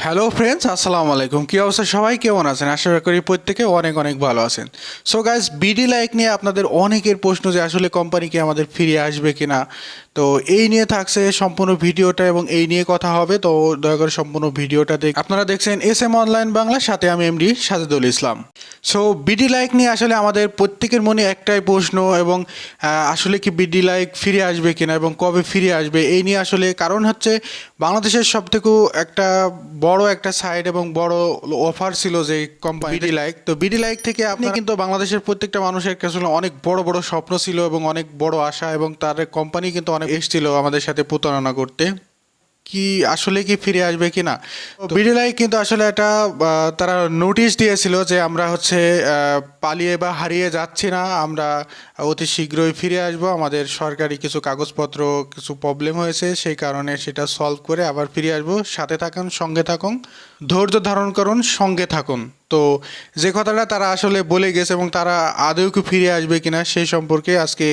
Hello friends, আসসালামু আলাইকুম। কী অবস্থা, সবাই কেমন আছেন? আশা করি প্রত্যেকে অনেক অনেক ভালো আছেন। সো গাইস, বিডি লাইক নিয়ে আপনাদের অনেকের প্রশ্ন যে আসলে কোম্পানি কি আমাদের ফিরে আসবে কিনা। তো এই নিয়ে থাকছে সম্পূর্ণ ভিডিওটা এবং এই নিয়ে কথা হবে। তো দয়া করে সম্পূর্ণ ভিডিওটা আপনারা দেখছেন SM অনলাইন বাংলার সাথে আমি এমডি সাজেদুল ইসলাম। সো বিডি লাইক নিয়ে আসলে আমাদের প্রত্যেকের মনে একটাই প্রশ্ন, এবং আসলে কি বিডি লাইক ফিরে আসবে কিনা এবং কবে ফিরে আসবে এই নিয়ে আসলে কারণ হচ্ছে বাংলাদেশের সবথেকে একটা বড় একটা সাইট এবং বড় অফার ছিল যে কোম্পানি বিডি লাইক। তো বিডি লাইক থেকে আপনি কিন্তু বাংলাদেশের প্রত্যেকটা মানুষের কাছে অনেক বড় বড় স্বপ্ন ছিল এবং অনেক বড় আশা, এবং তার কোম্পানি কিন্তু অনেক এসেছিল আমাদের সাথে প্রতারণা করতে। কি আসলে কি ফিরে আসবে কি না, বিডিএলআই কিন্তু আসলে একটা তারা নোটিশ দিয়েছিল যে আমরা হচ্ছে পালিয়ে বা হারিয়ে যাচ্ছি না, আমরা অতি শীঘ্রই ফিরে আসব। আমাদের সরকারি কিছু কাগজপত্র কিছু প্রবলেম হয়েছে, সেই কারণে সেটা সলভ করে আবার ফিরে আসব। সাথে থাকুন, সঙ্গে থাকুন, ধৈর্য ধারণ করুন, সঙ্গে থাকুন। তো যে কথাটা তারা আসলে বলে গেছে এবং তারা আদৌ কি ফিরে আসবে কিনা সেই সম্পর্কে আজকে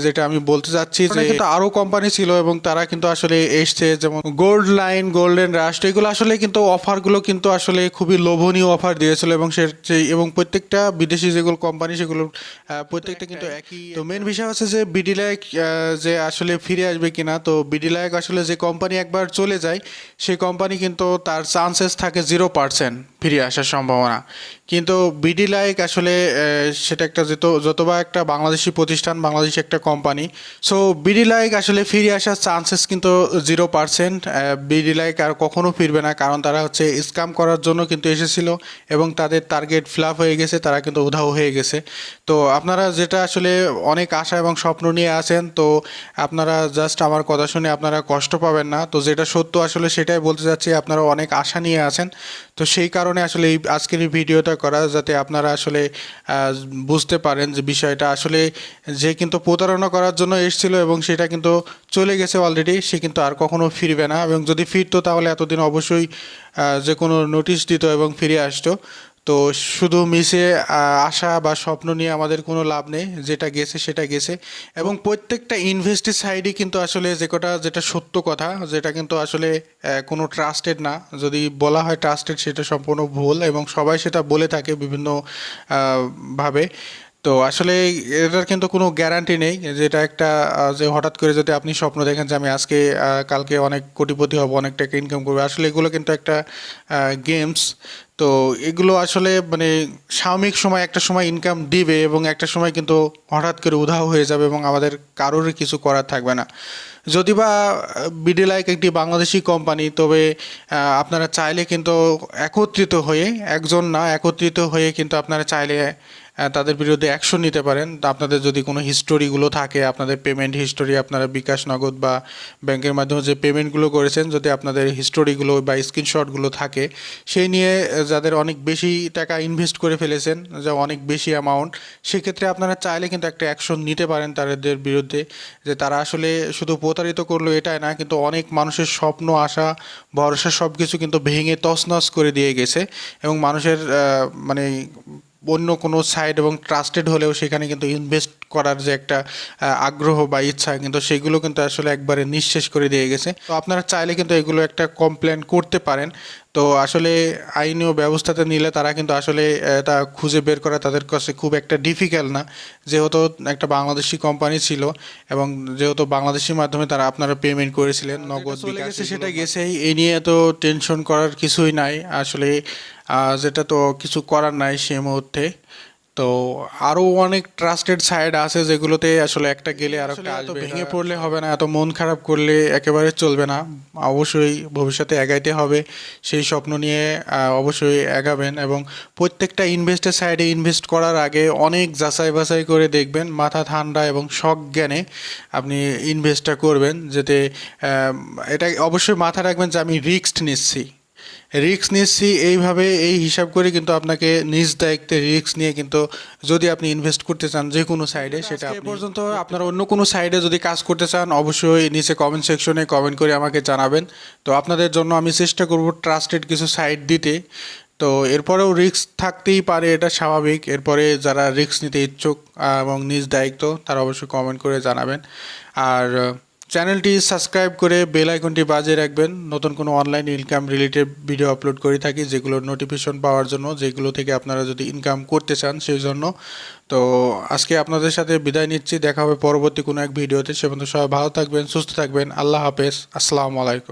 যেটা আমি বলতে চাচ্ছি, যে কিন্তু আরও কোম্পানি ছিল এবং তারা কিন্তু আসলে এসছে, যেমন গোল্ড লাইন, গোল্ডেন রাশ, এগুলো আসলে কিন্তু অফারগুলো কিন্তু আসলে খুবই লোভনীয় অফার দিয়েছিল, এবং এবং প্রত্যেকটা বিদেশি যেগুলো কোম্পানি সেগুলো প্রত্যেকটা কিন্তু একই। তো মেন বিষয় হচ্ছে যে বিডিলাইক যে আসলে ফিরে আসবে কিনা। তো বিডিলাইক আসলে যে কোম্পানি একবার চলে যায় সেই কোম্পানি কিন্তু তার চান্সেস থাকে 0% ফিরে আসার সম্ভাবনা। কিন্তু বিডিলাইক আসলে সেটা একটা যতবা একটা বাংলাদেশি প্রতিষ্ঠান, বাংলাদেশি একটা কোম্পানি। সো বিডিলাইক আসলে ফিরে আসার চান্সেস কিন্তু 0%। বিডিলাইক আর কখনো ফিরবে না, কারণ তারা হচ্ছে স্ক্যাম করার জন্য কিন্তু এসেছিল এবং তাদের টার্গেট ফিলআপ হয়ে গেছে, তারা কিন্তু উধাও হয়ে গেছে। তো আপনারা যেটা আসলে অনেক আশা এবং স্বপ্ন নিয়ে আছেন, তো আপনারা জাস্ট আমার কথা শুনে আপনারা কষ্ট পাবেন না। তো যেটা সত্য আসলে সেটাই বলতে যাচ্ছি, আপনারা অনেক আশা নিয়ে আছেন। তো সেই কারণে আসলে এই আজকের এই ভিডিওটা করা, যাতে আপনারা আসলে বুঝতে পারেন যে বিষয়টা আসলে যে কিন্তু প্রতারণা করার জন্য এসেছিল এবং সেটা কিন্তু চলে গেছে অলরেডি, সে কিন্তু আর কখনো ফিরবে না। এবং যদি ফিরতো তাহলে এতদিন অবশ্যই যে কোনো নোটিশ দিত এবং ফিরে আসতো। তো শুধু মিশে আশা বা স্বপ্ন নিয়ে আমাদের কোনো লাভ নেই, যেটা গেছে সেটা গেছে। এবং প্রত্যেকটা ইনভেস্টের সাইডই কিন্তু আসলে যেটা সত্য কথা, যেটা কিন্তু আসলে কোনো ট্রাস্টেড না। যদি বলা হয় ট্রাস্টেড, সেটা সম্পূর্ণ ভুল, এবং সবাই সেটা বলে থাকে বিভিন্ন ভাবে। তো আসলে এটার কিন্তু কোনো গ্যারান্টি নেই, যেটা একটা যে হঠাৎ করে যদি আপনি স্বপ্ন দেখেন যে আমি আজকে কালকে অনেক কোটিপতি হব, অনেক টাকা ইনকাম করবো, আসলে এগুলো কিন্তু একটা গেমস। তো এগুলো আসলে মানে সাময়িক সময় একটা সময় ইনকাম দিবে এবং একটা সময় কিন্তু হঠাৎ করে উধাও হয়ে যাবে এবং আমাদের কারোরই কিছু করার থাকবে না। যদি বা বিডিলাইক একটি বাংলাদেশি কোম্পানি, তবে আপনারা চাইলে কিন্তু একত্রিত হয়ে, একজন না একত্রিত হয়ে কিন্তু আপনারা চাইলে তাদের বিরুদ্ধে অ্যাকশন নিতে পারেন। আপনাদের যদি কোনো হিস্টোরিগুলো থাকে, আপনাদের পেমেন্ট হিস্টোরি, আপনারা বিকাশ, নগদ বা ব্যাংকের মাধ্যমে যে পেমেন্টগুলো করেছেন, যদি আপনাদের হিস্টোরিগুলো বা স্ক্রিনশটগুলো থাকে, সেই নিয়ে যাদের অনেক বেশি টাকা ইনভেস্ট করে ফেলেছেন, যা অনেক বেশি অ্যামাউন্ট, সেক্ষেত্রে আপনারা চাইলে কিন্তু একটা অ্যাকশন নিতে পারেন তাদের বিরুদ্ধে, যে তারা আসলে শুধু প্রতারিত করলো এটাই না, কিন্তু অনেক মানুষের স্বপ্ন, আশা, ভরসা সব কিছু কিন্তু ভেঙে তছনছ করে দিয়ে গেছে। এবং মানুষের মানে অন্য কোনো সাইট এবং ট্রাস্টেড হলেও সেখানে কিন্তু ইনভেস্ট করার যে একটা আগ্রহ বা ইচ্ছা, কিন্তু সেগুলো কিন্তু আসলে একবারে নিঃশেষ করে দিয়ে গেছে। তো আপনারা চাইলে কিন্তু এগুলো একটা কমপ্লেন করতে পারেন। তো আসলে আইনীয় ব্যবস্থাতে নিলে তারা কিন্তু আসলে তা খুঁজে বের করা তাদের কাছে খুব একটা ডিফিকাল্ট না, যেহেতু একটা বাংলাদেশি কোম্পানি ছিল এবং যেহেতু বাংলাদেশির মাধ্যমে তারা আপনারা পেমেন্ট করেছিলেন, নগদ চলে গেছে সেটা গেছেই, এই নিয়ে তো টেনশন করার কিছুই নাই আসলে। যেটা তো কিছু করার নাই সে মুহূর্তে। তো আরও অনেক ট্রাস্টেড সাইট আছে যেগুলোতে আসলে একটা গেলে আর একটা আসবে। ভেঙে পড়লে হবে না, এত মন খারাপ করলে একেবারে চলবে না। অবশ্যই ভবিষ্যতে এগাইতে হবে, সেই স্বপ্ন নিয়ে অবশ্যই এগাবেন। এবং প্রত্যেকটা ইনভেস্টের সাইডে ইনভেস্ট করার আগে অনেক যাচাই বাছাই করে দেখবেন, মাথা ঠান্ডা এবং সজ্ঞানে আপনি ইনভেস্টটা করবেন, যাতে এটা অবশ্যই মাথা রাখবেন যে আমি রিস্ক নিচ্ছি এইভাবে, এই হিসাব করে কিন্তু আপনাকে নিজ দায়িত্বে রিস্ক নিয়ে কিন্তু যদি আপনি ইনভেস্ট করতে চান যে কোনো সাইডে, সেটা এ পর্যন্ত আপনারা অন্য কোনো সাইডে যদি কাজ করতে চান, অবশ্যই নিচে কমেন্ট সেকশনে কমেন্ট করে আমাকে জানাবেন। তো আপনাদের জন্য আমি চেষ্টা করব ট্রাস্টেড কিছু সাইট দিতে। তো এরপরেও রিস্ক থাকতেই পারে, এটা স্বাভাবিক। এরপরে যারা রিস্ক নিতে ইচ্ছুক এবং নিজ দায়িত্ব, তারা অবশ্যই কমেন্ট করে জানাবেন। আর চ্যানেলটি সাবস্ক্রাইব করে বেল আইকনটি বাজিয়ে রাখবেন। নতুন কোনো online income related video upload করে থাকি, যেগুলোর নোটিফিকেশন পাওয়ার জন্য, যেগুলো থেকে আপনারা যদি ইনকাম করতে চান সেই জন্য। তো আজকে আপনাদের সাথে বিদায় নিচ্ছি, দেখা হবে পরবর্তী কোনো এক ভিডিওতে। সে পর্যন্ত সবাই ভালো থাকবেন, সুস্থ থাকবেন। আল্লাহ হাফেজ, আসসালামু আলাইকুম।